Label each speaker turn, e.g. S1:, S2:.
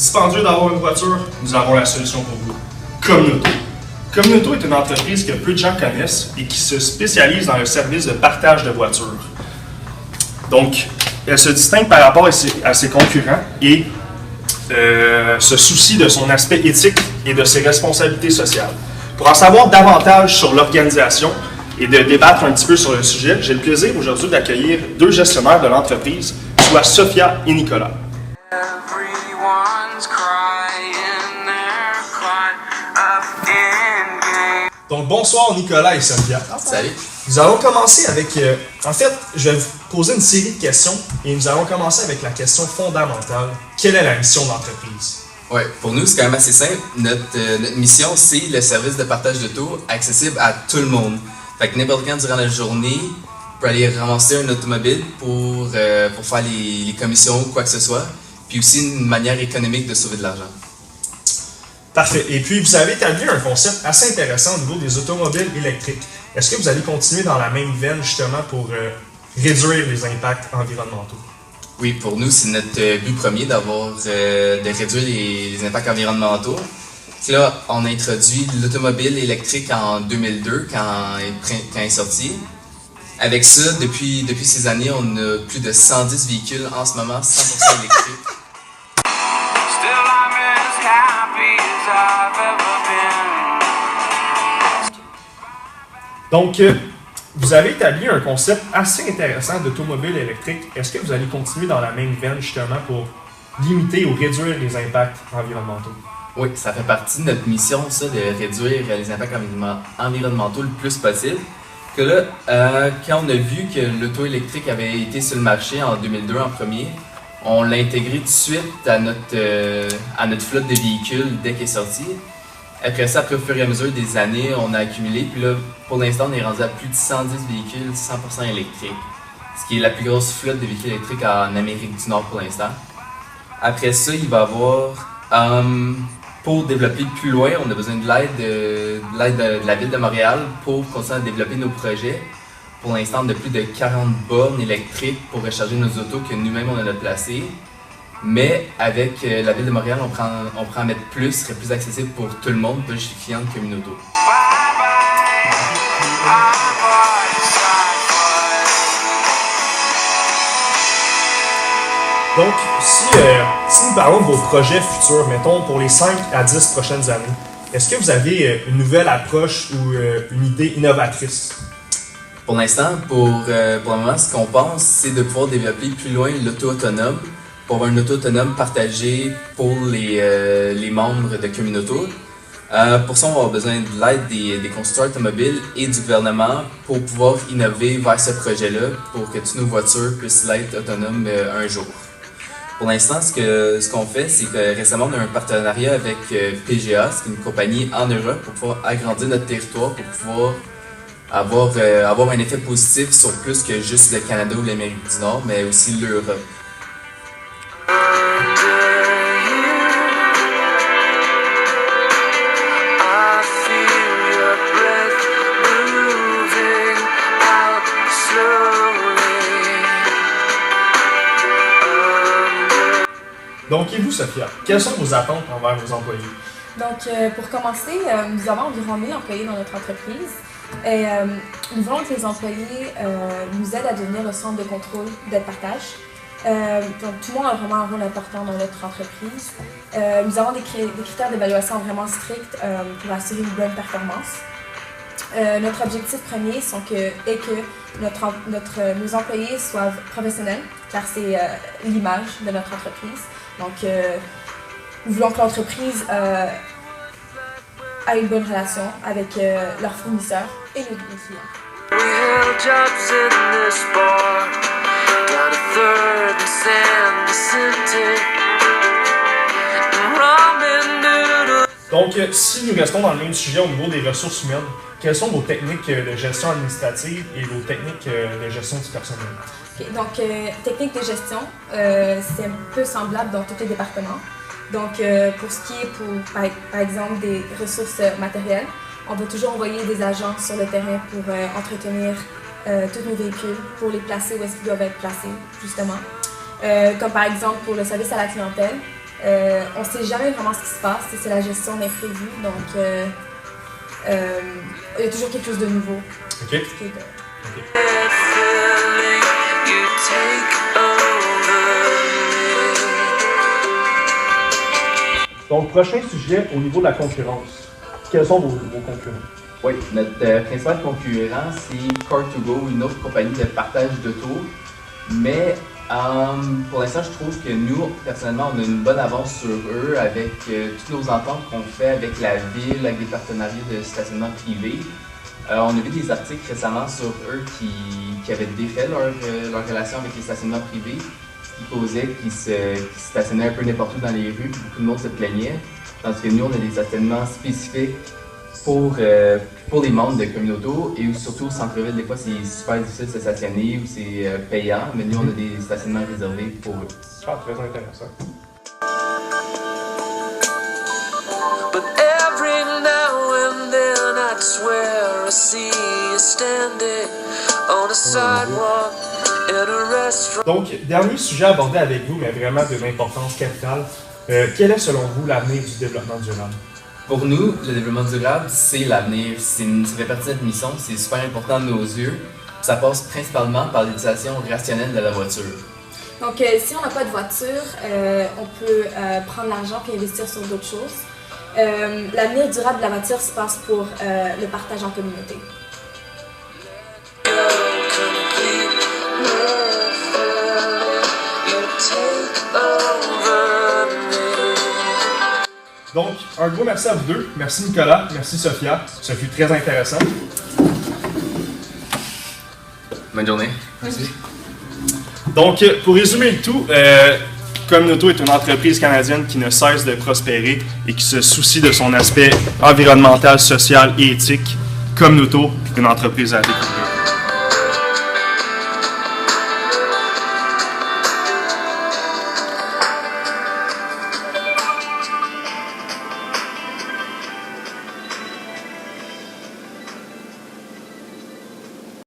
S1: Dispendieux d'avoir une voiture, nous avons la solution pour vous. Communauto. Communauto est une entreprise que peu de gens connaissent et qui se spécialise dans le service de partage de voitures. Donc, elle se distingue par rapport à ses concurrents et se soucie de son aspect éthique et de ses responsabilités sociales. Pour en savoir davantage sur l'organisation et de débattre un petit peu sur le sujet, j'ai le plaisir aujourd'hui d'accueillir deux gestionnaires de l'entreprise, soit Sophia et Nicolas. Donc, bonsoir Nicolas et Sophia.
S2: Salut.
S1: Nous allons commencer avec... en fait, je vais vous poser une série de questions et nous allons commencer avec la question fondamentale. Quelle est la mission de l'entreprise?
S2: Ouais, pour nous, c'est quand même assez simple. Notre mission, c'est le service de partage d'auto accessible à tout le monde. Fait que n'importe quand durant la journée, on peut aller ramasser un automobile pour faire les commissions ou quoi que ce soit. Puis aussi une manière économique de sauver de l'argent.
S1: Parfait. Et puis, vous avez établi un concept assez intéressant au niveau des automobiles électriques. Est-ce que vous allez continuer dans la même veine, justement, pour réduire les impacts environnementaux?
S2: Oui, pour nous, c'est notre but premier de réduire les impacts environnementaux. Là, on a introduit l'automobile électrique en 2002, quand il est sorti. Avec ça, depuis ces années, on a plus de 110 véhicules en ce moment, 100% électriques.
S1: Donc, vous avez établi un concept assez intéressant d'automobile électrique. Est-ce que vous allez continuer dans la même veine, justement, pour limiter ou réduire les impacts environnementaux?
S2: Oui, ça fait partie de notre mission, ça, de réduire les impacts environnementaux le plus possible. Que là, quand on a vu que l'auto électrique avait été sur le marché en 2002 en premier, on l'a intégré tout de suite à notre flotte de véhicules dès qu'elle est sortie. Après ça, au fur et à mesure des années, on a accumulé. Puis là, pour l'instant, on est rendu à plus de 110 véhicules 100% électriques. Ce qui est la plus grosse flotte de véhicules électriques en Amérique du Nord pour l'instant. Après ça, il va y avoir... pour développer plus loin, on a besoin de l'aide de la Ville de Montréal pour continuer à développer nos projets. Pour l'instant, on a plus de 40 bornes électriques pour recharger nos autos que nous-mêmes on a placées. Mais avec la Ville de Montréal, on prend en mettre plus, ce serait plus accessible pour tout le monde, pas juste les clients de Communauto.
S1: Donc, si nous parlons de vos projets futurs, mettons pour les 5 à 10 prochaines années, est-ce que vous avez une nouvelle approche ou une idée innovatrice?
S2: Pour l'instant, pour le moment, ce qu'on pense, c'est de pouvoir développer plus loin l'auto autonome, pour avoir une auto autonome partagée pour les membres de Communauto. Pour ça, on va avoir besoin de l'aide des constructeurs automobiles et du gouvernement pour pouvoir innover vers ce projet-là pour que toutes nos voitures puissent être autonomes un jour. Pour l'instant, ce qu'on fait, c'est que récemment, on a un partenariat avec PGA, c'est une compagnie en Europe, pour pouvoir agrandir notre territoire, pour pouvoir avoir un effet positif sur plus que juste le Canada ou l'Amérique du Nord, mais aussi l'Europe.
S1: Donc, et vous, Sophia, quelles sont vos attentes envers vos employés?
S3: Donc, pour commencer, nous avons environ 1000 employés dans notre entreprise. Et nous voulons que les employés nous aident à devenir le centre de contrôle de partage. Donc, tout le monde a vraiment un rôle important dans notre entreprise. Nous avons des critères d'évaluation vraiment stricts pour assurer une bonne performance. Notre objectif premier est que nos employés soient professionnels, car c'est l'image de notre entreprise. Donc, nous voulons que l'entreprise ait une bonne relation avec leurs fournisseurs et nos clients.
S1: Donc, si nous restons dans le même sujet au niveau des ressources humaines, quelles sont vos techniques de gestion administrative et vos techniques de gestion du personnel?
S3: Okay, donc, technique de gestion, c'est un peu semblable dans tous les départements. Donc, pour ce qui est, par exemple, des ressources matérielles, on va toujours envoyer des agents sur le terrain pour entretenir tous nos véhicules, pour les placer où est-ce qu'ils doivent être placés, justement. Comme par exemple, pour le service à la clientèle, On ne sait jamais vraiment ce qui se passe, c'est la gestion d'imprévu, donc il y a toujours quelque chose de nouveau.
S1: OK. Donc, prochain sujet au niveau de la concurrence. Quels sont vos concurrents?
S2: Oui, notre principal concurrent, c'est Car2Go, une autre compagnie de partage d'auto. Mais pour l'instant, je trouve que nous, personnellement, on a une bonne avance sur eux avec toutes nos ententes qu'on fait avec la ville, avec des partenariats de stationnement privé. On a vu des articles récemment sur eux qui avaient défait leur relation avec les stationnements privés, qui causait qu'ils se stationnaient un peu n'importe où dans les rues, beaucoup de monde se plaignait. Tandis que nous, on a des stationnements spécifiques pour les membres de Communauto et surtout au centre-ville, des fois c'est super difficile de se stationner ou c'est payant, mais nous on a des stationnements réservés pour eux.
S1: Ah, très intéressant.
S4: But every now and then I'd swear I see you standing on a sidewalk in a restaurant.
S1: Donc, dernier sujet abordé avec vous, mais vraiment de l'importance capitale. Quel est selon vous l'avenir du développement durable?
S2: Pour nous, le développement durable, c'est l'avenir. Ça fait partie de notre mission, c'est super important de nos yeux. Ça passe principalement par l'utilisation rationnelle de la voiture.
S3: Donc, si on n'a pas de voiture, on peut prendre l'argent et investir sur d'autres choses. L'avenir durable de la voiture se passe pour le partage en communauté.
S1: Donc, un gros merci à vous deux. Merci Nicolas, merci Sophia. Ça fut très intéressant.
S2: Bonne journée.
S1: Merci. Donc, pour résumer le tout, Communauto est une entreprise canadienne qui ne cesse de prospérer et qui se soucie de son aspect environnemental, social et éthique. Communauto est une entreprise à découvrir.